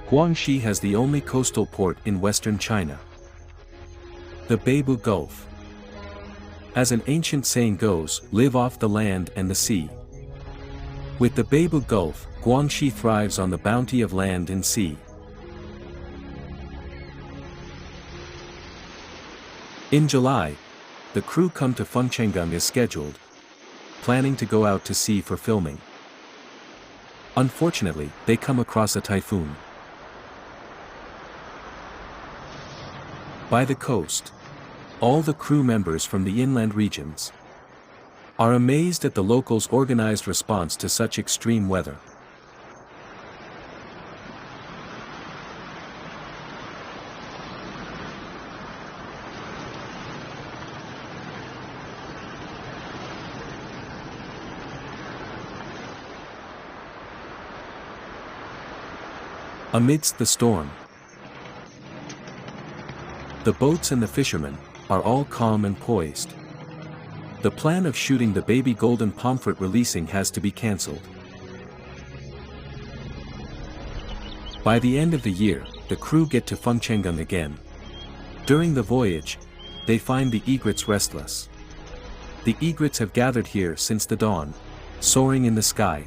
Guangxi has the only coastal port in western China. The Babu Gulf. As an ancient saying goes, live off the land and the sea. With the Babu Gulf, Guangxi thrives on the bounty of land and sea. In July, the crew come to Fengchenggang as scheduled, planning to go out to sea for filming. Unfortunately, they come across a typhoon. By the coast, all the crew members from the inland regions are amazed at the locals' organized response to such extreme weather. Amidst the storm, the boats and the fishermen are all calm and poised. The plan of shooting the baby golden pomfret releasing has to be cancelled. By the end of the year, the crew get to Fengchenggang again. During the voyage, they find the egrets restless. The egrets have gathered here since the dawn, soaring in the sky,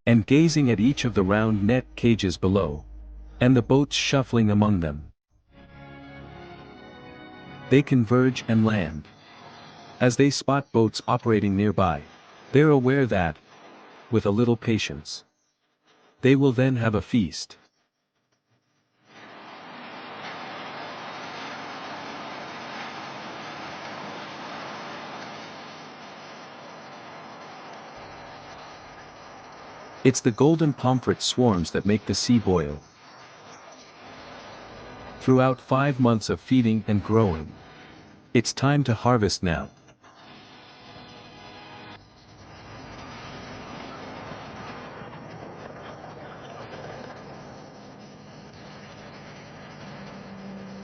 and gazing at each of the round net cages below, and the boats shuffling among them. They converge and land. As they spot boats operating nearby, they're aware that, with a little patience, they will then have a feast. It's the golden pomfret swarms that make the sea boil. Throughout 5 months of feeding and growing, it's time to harvest now.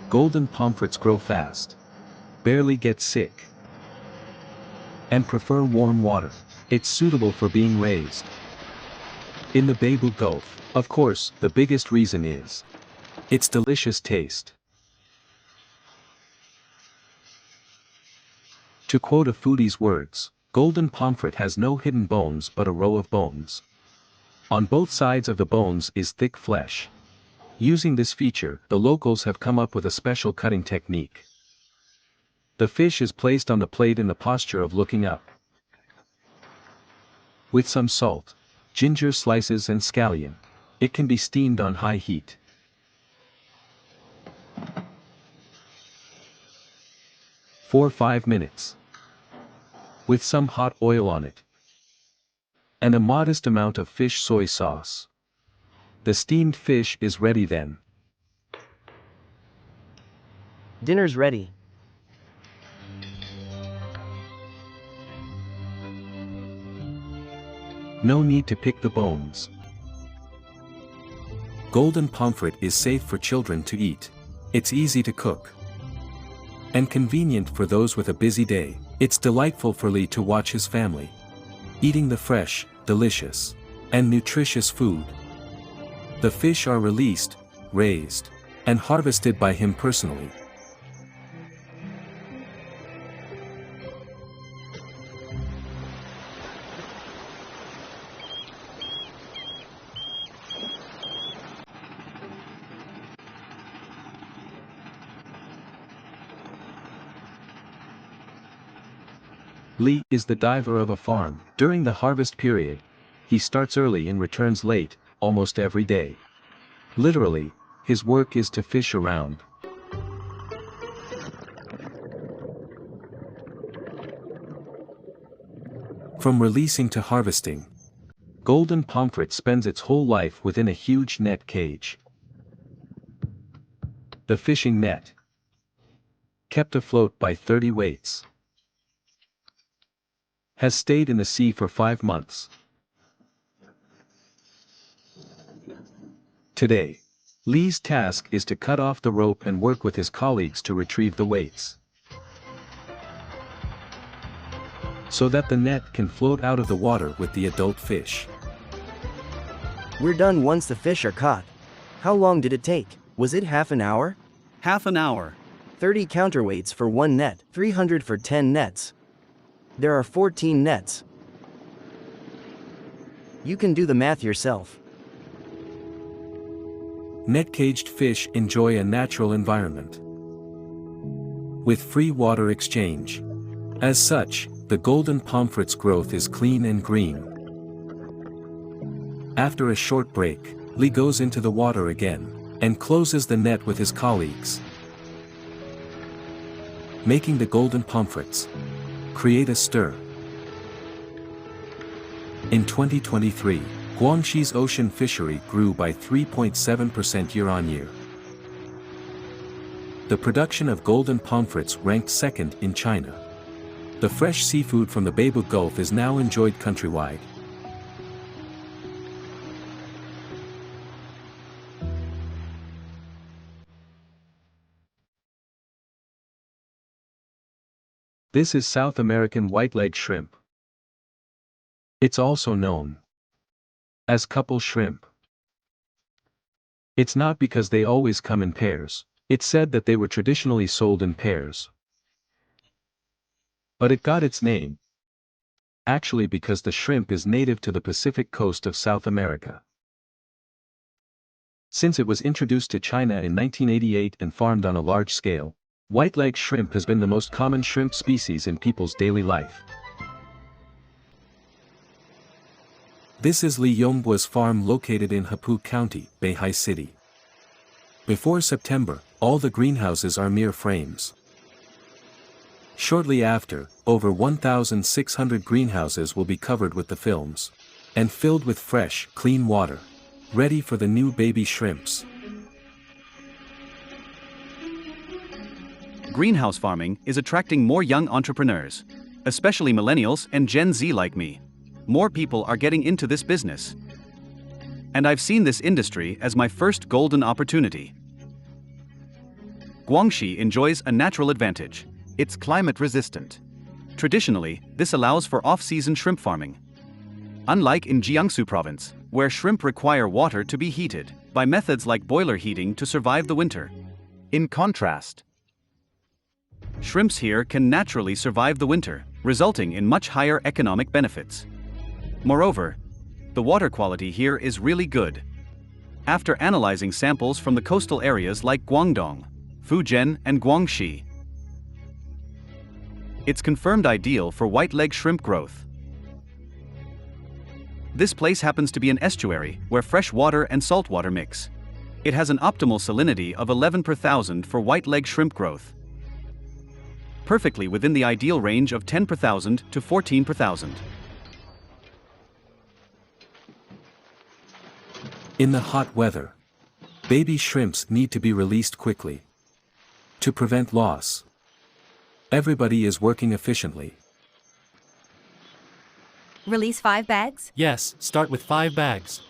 Golden pomfrets grow fast, barely get sick, and prefer warm water. It's suitable for being raised in the Babu Gulf. Of course, the biggest reason is its delicious taste. To quote a foodie's words, golden pomfret has no hidden bones but a row of bones. On both sides of the bones is thick flesh. Using this feature, the locals have come up with a special cutting technique. The fish is placed on the plate in the posture of looking up. With some salt, ginger slices and scallion, it can be steamed on high heat. For 5 minutes. With some hot oil on it. And a modest amount of fish soy sauce. The steamed fish is ready then. Dinner's ready. No need to pick the bones. Golden pomfret is safe for children to eat. It's easy to cook and convenient for those with a busy day. It's delightful for Li to watch his family eating the fresh, delicious, and nutritious food. The fish are released, raised, and harvested by him personally. Li is the diver of a farm. During the harvest period, he starts early and returns late, almost every day. Literally, his work is to fish around. From releasing to harvesting, golden pomfret spends its whole life within a huge net cage. The fishing net, kept afloat by 30 weights, has stayed in the sea for 5 months. Today, Li's task is to cut off the rope and work with his colleagues to retrieve the weights, so that the net can float out of the water with the adult fish. We're done once the fish are caught. How long did it take? Was it half an hour? Half an hour. 30 counterweights for 1 net, 300 for 10 nets. There are 14 nets. You can do the math yourself. Net-caged fish enjoy a natural environment with free water exchange. As such, the golden pomfret's growth is clean and green. After a short break, Li goes into the water again and closes the net with his colleagues, making the golden pomfrets create a stir. In 2023, Guangxi's ocean fishery grew by 3.7% year-on-year. The production of golden pomfrets ranked second in China. The fresh seafood from the Babu Gulf is now enjoyed countrywide. This is South American white-leg shrimp. It's also known as couple shrimp. It's not because they always come in pairs. It's said that they were traditionally sold in pairs. But it got its name actually because the shrimp is native to the Pacific coast of South America. Since it was introduced to China in 1988 and farmed on a large scale, white-leg shrimp has been the most common shrimp species in people's daily life. This is Li Yongbua's farm located in Hapu County, Beihai City. Before September, all the greenhouses are mere frames. Shortly after, over 1,600 greenhouses will be covered with the films and filled with fresh, clean water, ready for the new baby shrimps. Greenhouse farming is attracting more young entrepreneurs, especially millennials and Gen Z like me. More people are getting into this business. And I've seen this industry as my first golden opportunity. Guangxi enjoys a natural advantage. It's climate resistant. Traditionally, this allows for off-season shrimp farming. Unlike in Jiangsu province, where shrimp require water to be heated by methods like boiler heating to survive the winter. In contrast, shrimps here can naturally survive the winter, resulting in much higher economic benefits. Moreover, the water quality here is really good. After analyzing samples from the coastal areas like Guangdong, Fujian, and Guangxi, it's confirmed ideal for white-leg shrimp growth. This place happens to be an estuary where fresh water and salt water mix. It has an optimal salinity of 11 per thousand for white-leg shrimp growth, perfectly within the ideal range of 10 per thousand to 14 per thousand. In the hot weather, baby shrimps need to be released quickly to prevent loss. Everybody is working efficiently. Release 5 bags? Yes, start with 5 bags.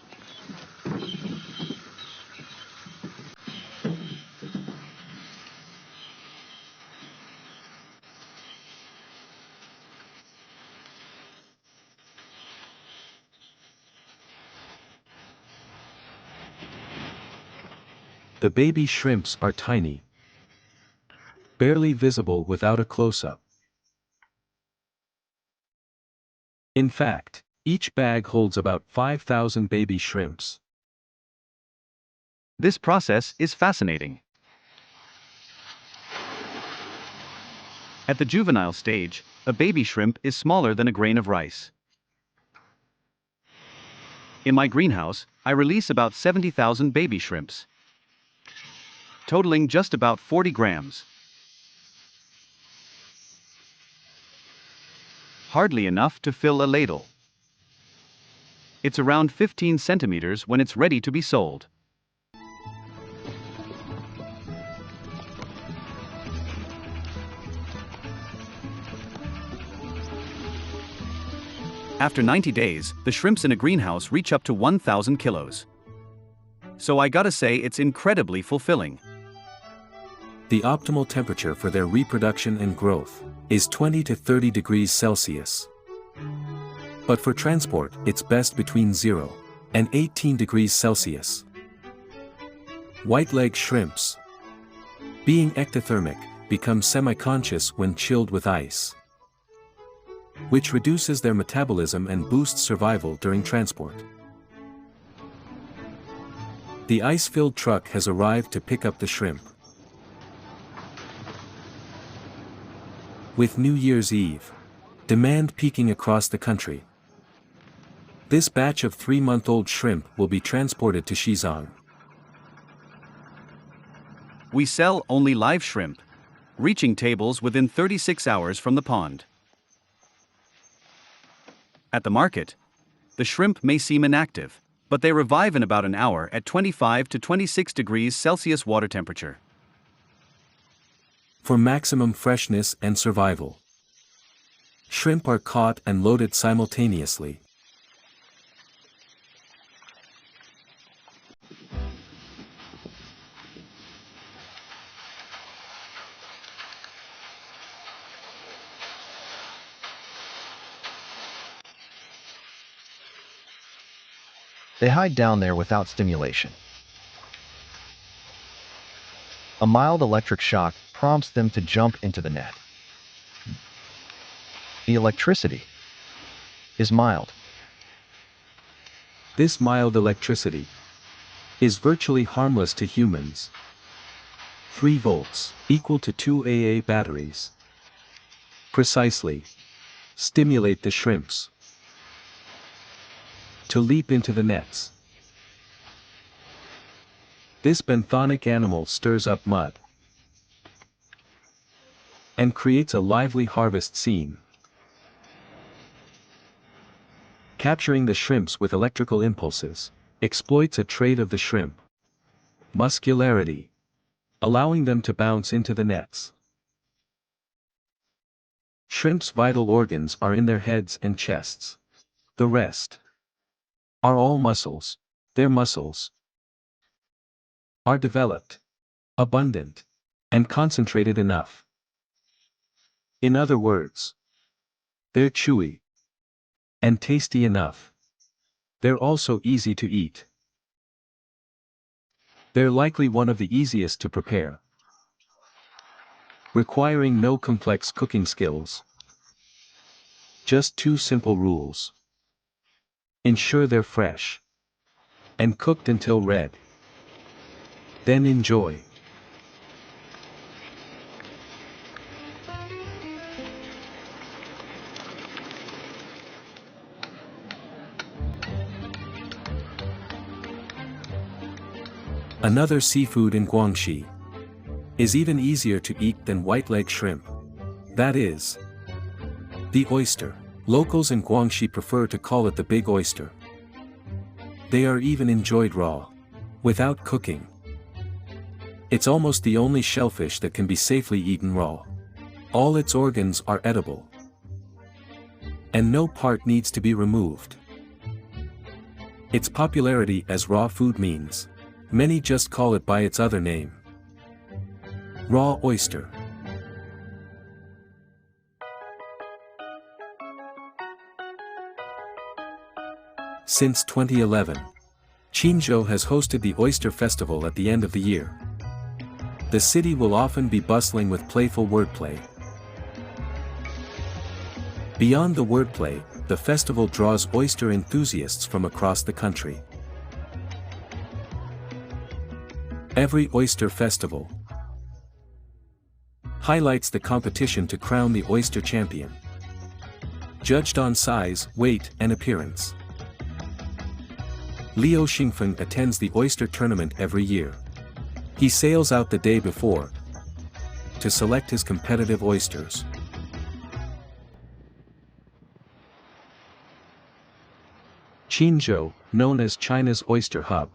The baby shrimps are tiny, barely visible without a close-up. In fact, each bag holds about 5,000 baby shrimps. This process is fascinating. At the juvenile stage, a baby shrimp is smaller than a grain of rice. In my greenhouse, I release about 70,000 baby shrimps, totaling just about 40 grams. Hardly enough to fill a ladle. It's around 15 centimeters when it's ready to be sold. After 90 days, the shrimps in a greenhouse reach up to 1,000 kilos. So I gotta say it's incredibly fulfilling. The optimal temperature for their reproduction and growth is 20 to 30 degrees Celsius. But for transport, it's best between 0 and 18 degrees Celsius. White-leg shrimps, being ectothermic, become semi-conscious when chilled with ice, which reduces their metabolism and boosts survival during transport. The ice-filled truck has arrived to pick up the shrimp. With New Year's Eve, demand peaking across the country, this batch of 3-month-old shrimp will be transported to Qinzhou. We sell only live shrimp, reaching tables within 36 hours from the pond. At the market, the shrimp may seem inactive, but they revive in about an hour at 25 to 26 degrees Celsius water temperature. For maximum freshness and survival, shrimp are caught and loaded simultaneously. They hide down there without stimulation. A mild electric shock prompts them to jump into the net. The electricity is mild. This mild electricity is virtually harmless to humans. 3 volts, equal to 2 AA batteries, precisely stimulate the shrimps to leap into the nets. This benthonic animal stirs up mud and creates a lively harvest scene, capturing the shrimps with electrical impulses, exploits a trait of the shrimp, muscularity, allowing them to bounce into the nets. Shrimps' vital organs are in their heads and chests. The rest are all muscles. Their muscles are developed, abundant, and concentrated enough. In other words, they're chewy and tasty enough. They're also easy to eat. They're likely one of the easiest to prepare, requiring no complex cooking skills. Just 2 simple rules. Ensure they're fresh and cooked until red. Then enjoy. Another seafood in Guangxi is even easier to eat than white-leg shrimp. That is, the oyster. Locals in Guangxi prefer to call it the big oyster. They are even enjoyed raw, without cooking. It's almost the only shellfish that can be safely eaten raw. All its organs are edible, and no part needs to be removed. Its popularity as raw food means many just call it by its other name, raw oyster. Since 2011, Qinzhou has hosted the Oyster Festival at the end of the year. The city will often be bustling with playful wordplay. Beyond the wordplay, the festival draws oyster enthusiasts from across the country. Every Oyster Festival highlights the competition to crown the oyster champion, judged on size, weight, and appearance. Liu Xingfeng attends the oyster tournament every year. He sails out the day before to select his competitive oysters. Qinzhou, known as China's oyster hub,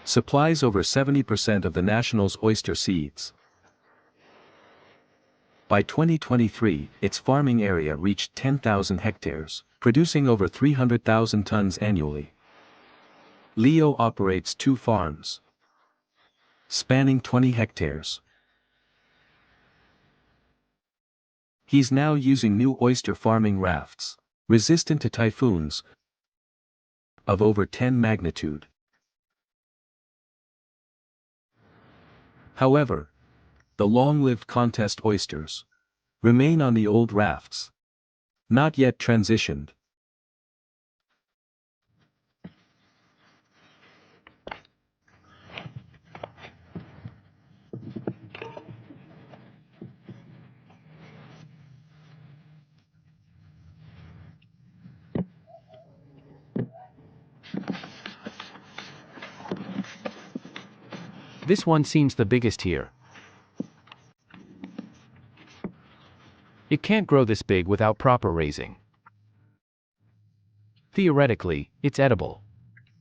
supplies over 70% of the national's oyster seeds. By 2023, its farming area reached 10,000 hectares, producing over 300,000 tons annually. Leo operates 2 farms, spanning 20 hectares. He's now using new oyster farming rafts, resistant to typhoons of over 10 magnitude. However, the long-lived contest oysters remain on the old rafts, not yet transitioned. This one seems the biggest here. It can't grow this big without proper raising. Theoretically, it's edible.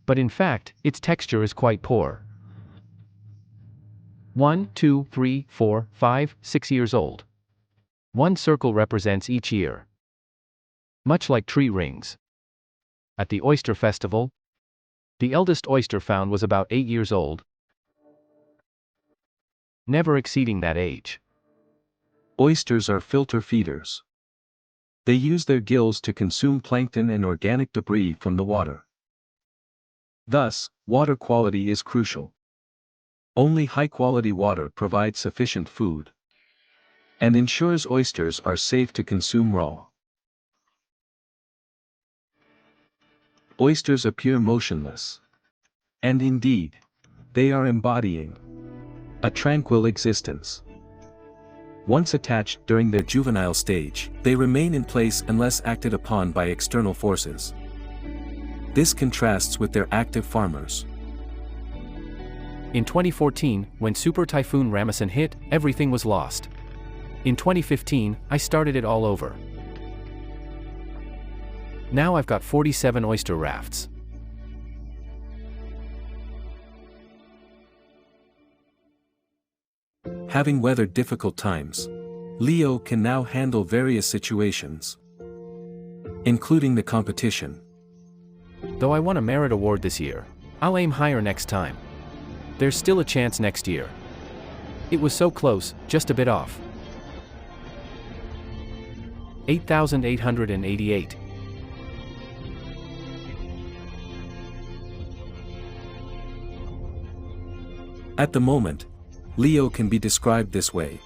But in fact, its texture is quite poor. 1, 2, 3, 4, 5, 6 years old. One circle represents each year. Much like tree rings. At the Oyster Festival, the eldest oyster found was about 8 years old, never exceeding that age. Oysters are filter feeders. They use their gills to consume plankton and organic debris from the water. Thus, water quality is crucial. Only high-quality water provides sufficient food and ensures oysters are safe to consume raw. Oysters appear motionless. And indeed, they are embodying a tranquil existence. Once attached during their juvenile stage, they remain in place unless acted upon by external forces. This contrasts with their active farmers. In 2014, when Super Typhoon Ramazan hit, everything was lost. In 2015, I started it all over. Now I've got 47 oyster rafts. Having weathered difficult times, Leo can now handle various situations, including the competition. Though I won a merit award this year, I'll aim higher next time. There's still a chance next year. It was so close, just a bit off. 8,888. At the moment, Leo can be described this way.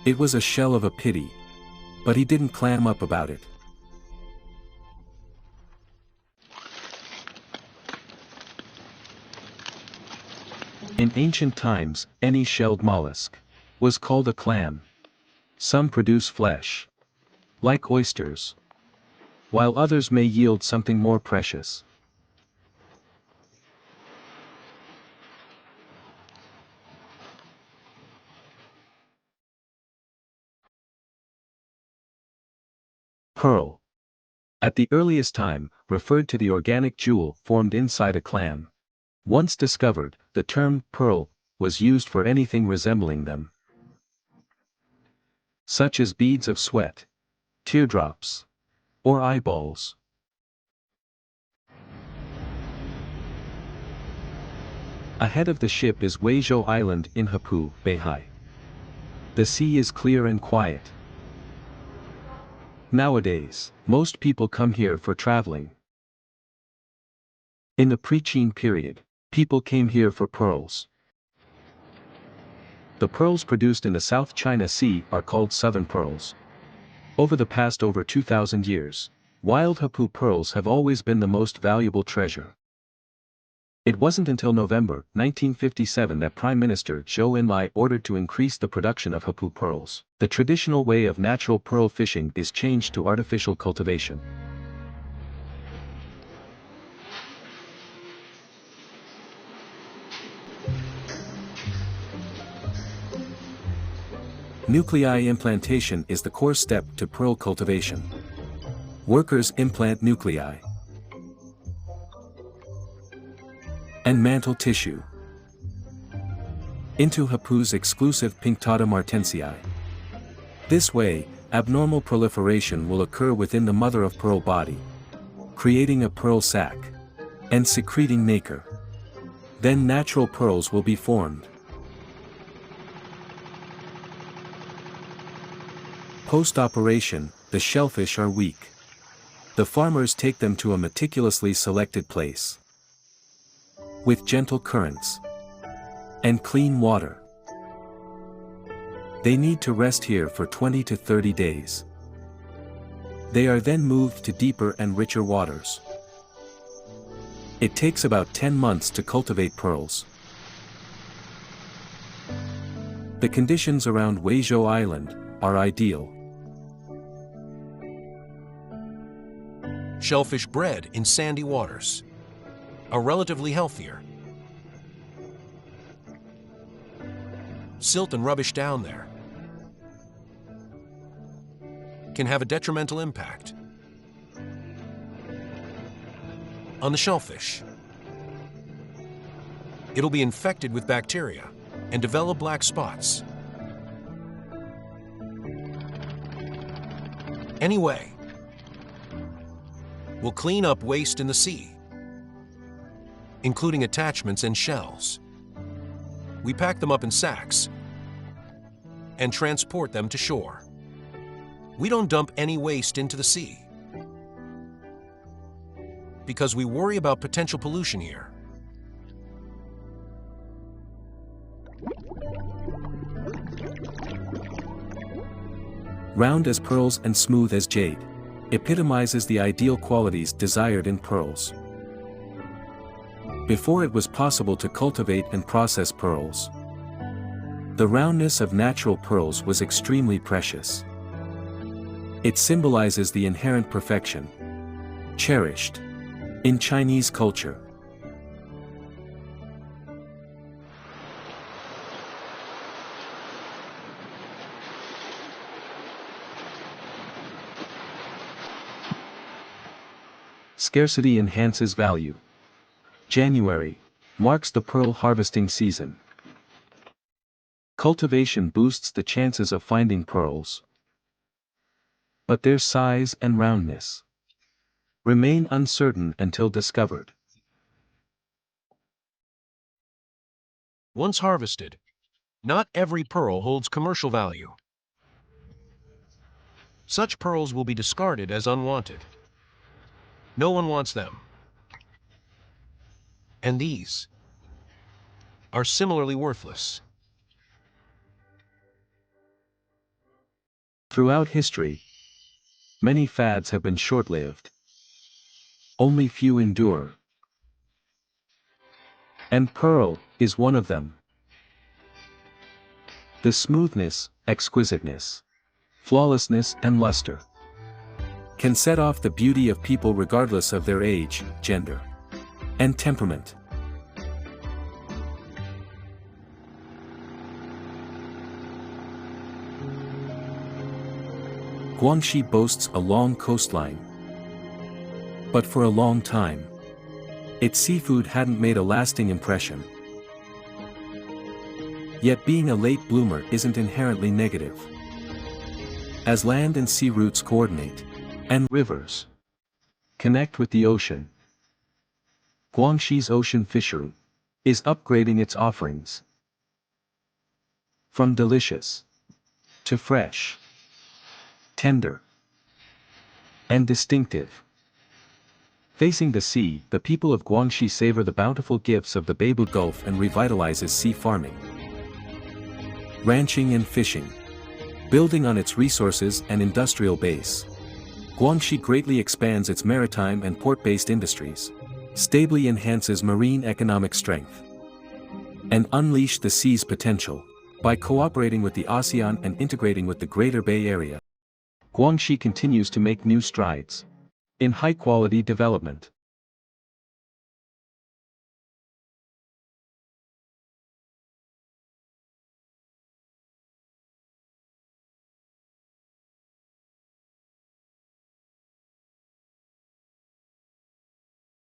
It was a shell of a pity, but he didn't clam up about it. In ancient times, any shelled mollusk was called a clam. Some produce flesh, like oysters, while others may yield something more precious. Pearl, at the earliest time, referred to the organic jewel formed inside a clam. Once discovered, the term pearl was used for anything resembling them, such as beads of sweat, teardrops, or eyeballs. Ahead of the ship is Weizhou Island in Hapu, Beihai. The sea is clear and quiet. Nowadays, most people come here for traveling. In the pre-Qin period, people came here for pearls. The pearls produced in the South China Sea are called southern pearls. Over the past over 2,000 years, wild Hapu pearls have always been the most valuable treasure. It wasn't until November 1957 that Prime Minister Zhou Enlai ordered to increase the production of Hapu pearls. The traditional way of natural pearl fishing is changed to artificial cultivation. Nuclei implantation is the core step to pearl cultivation. Workers implant nuclei and mantle tissue into Hapu's exclusive Pinctada martensii. This way, abnormal proliferation will occur within the mother-of-pearl body, creating a pearl sac and secreting nacre. Then natural pearls will be formed. Post-operation, the shellfish are weak. The farmers take them to a meticulously selected place with gentle currents and clean water. They need to rest here for 20 to 30 days. They are then moved to deeper and richer waters. It takes about 10 months to cultivate pearls. The conditions around Weizhou Island are ideal. Shellfish bred in sandy waters are relatively healthier. Silt and rubbish down there can have a detrimental impact on the shellfish. It'll be infected with bacteria and develop black spots. Anyway, we'll clean up waste in the sea, including attachments and shells. We pack them up in sacks and transport them to shore. We don't dump any waste into the sea because we worry about potential pollution here. Round as pearls and smooth as jade epitomizes the ideal qualities desired in pearls. Before it was possible to cultivate and process pearls, the roundness of natural pearls was extremely precious. It symbolizes the inherent perfection, cherished, in Chinese culture. Scarcity enhances value. January marks the pearl harvesting season. Cultivation boosts the chances of finding pearls, but their size and roundness remain uncertain until discovered. Once harvested, not every pearl holds commercial value. Such pearls will be discarded as unwanted. No one wants them. And these are similarly worthless. Throughout history, many fads have been short-lived. Only few endure. And pearl is one of them. The smoothness, exquisiteness, flawlessness and luster can set off the beauty of people regardless of their age, gender, and temperament. Guangxi boasts a long coastline. But for a long time, its seafood hadn't made a lasting impression. Yet being a late bloomer isn't inherently negative. As land and sea routes coordinate, and rivers connect with the ocean, Guangxi's ocean fishery is upgrading its offerings. From delicious to fresh, tender, and distinctive. Facing the sea, the people of Guangxi savor the bountiful gifts of the Babu Gulf and revitalizes sea farming, ranching and fishing. Building on its resources and industrial base, Guangxi greatly expands its maritime and port-based industries, stably enhances marine economic strength, and unleash the sea's potential. By cooperating with the ASEAN and integrating with the Greater Bay Area, Guangxi continues to make new strides in high-quality development.